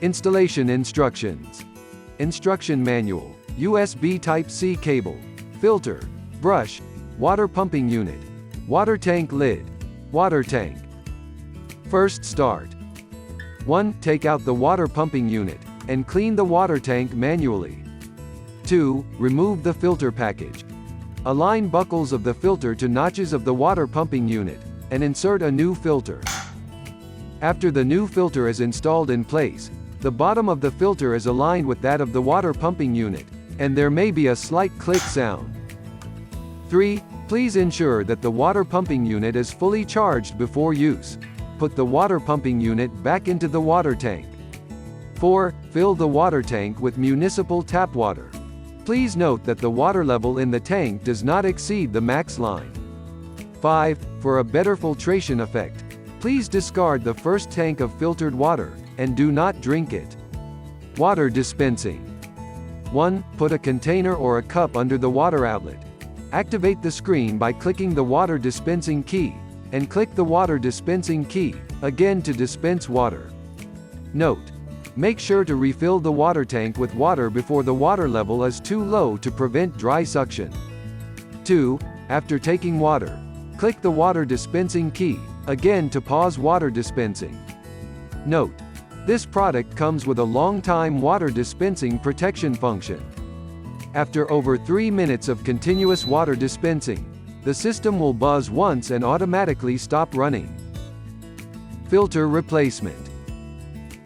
Installation instructions. Instruction manual, USB Type-C cable, filter, brush, water pumping unit, water tank lid, water tank. First start. 1. Take out the water pumping unit, and clean the water tank manually. 2. Remove the filter package. Align buckles of the filter to notches of the water pumping unit, and insert a new filter. After the new filter is installed in place, the bottom of the filter is aligned with that of the water pumping unit, and there may be a slight click sound. 3. Please ensure that the water pumping unit is fully charged before use. Put the water pumping unit back into the water tank. 4. Fill the water tank with municipal tap water. Please note that the water level in the tank does not exceed the max line. 5. For a better filtration effect, please discard the first tank of filtered water, and do not drink it. Water dispensing. 1. Put a container or a cup under the water outlet. Activate the screen by clicking the water dispensing key, and click the water dispensing key, again to dispense water. Note: make sure to refill the water tank with water before the water level is too low to prevent dry suction. 2. After taking water, click the water dispensing key, again to pause water dispensing. Note: this product comes with a long-time water dispensing protection function. After over 3 minutes of continuous water dispensing, the system will buzz once and automatically stop running. Filter replacement.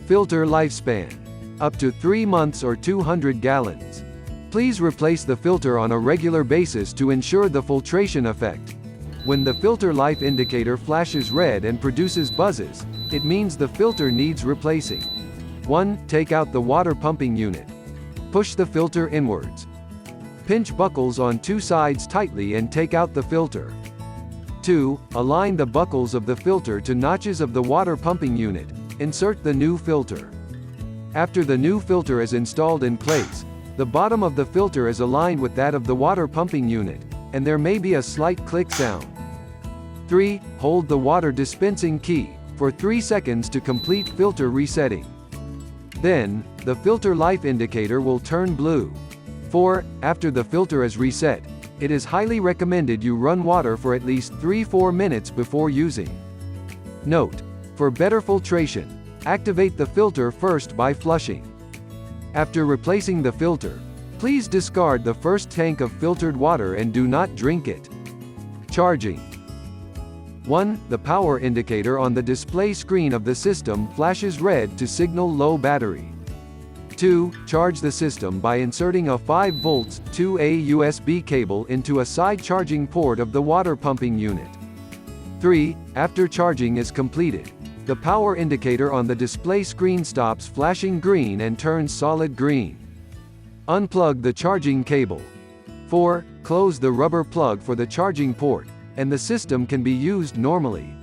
Filter lifespan. Up to 3 months or 200 gallons. Please replace the filter on a regular basis to ensure the filtration effect. When the filter life indicator flashes red and produces buzzes, it means the filter needs replacing. 1. Take out the water pumping unit. Push the filter inwards. Pinch buckles on 2 sides tightly and take out the filter. 2. Align the buckles of the filter to notches of the water pumping unit. Insert the new filter. After the new filter is installed in place, the bottom of the filter is aligned with that of the water pumping unit, and there may be a slight click sound. 3. Hold the water dispensing key for 3 seconds to complete filter resetting. Then, the filter life indicator will turn blue. 4. After the filter is reset, it is highly recommended you run water for at least 3-4 minutes before using. Note: for better filtration, activate the filter first by flushing. After replacing the filter, please discard the first tank of filtered water and do not drink it. Charging. 1. The power indicator on the display screen of the system flashes red to signal low battery. 2. Charge the system by inserting a 5 volts 2A USB cable into a side charging port of the water pumping unit. 3. After charging is completed, the power indicator on the display screen stops flashing green and turns solid green. Unplug the charging cable. 4. Close the rubber plug for the charging port, and the system can be used normally.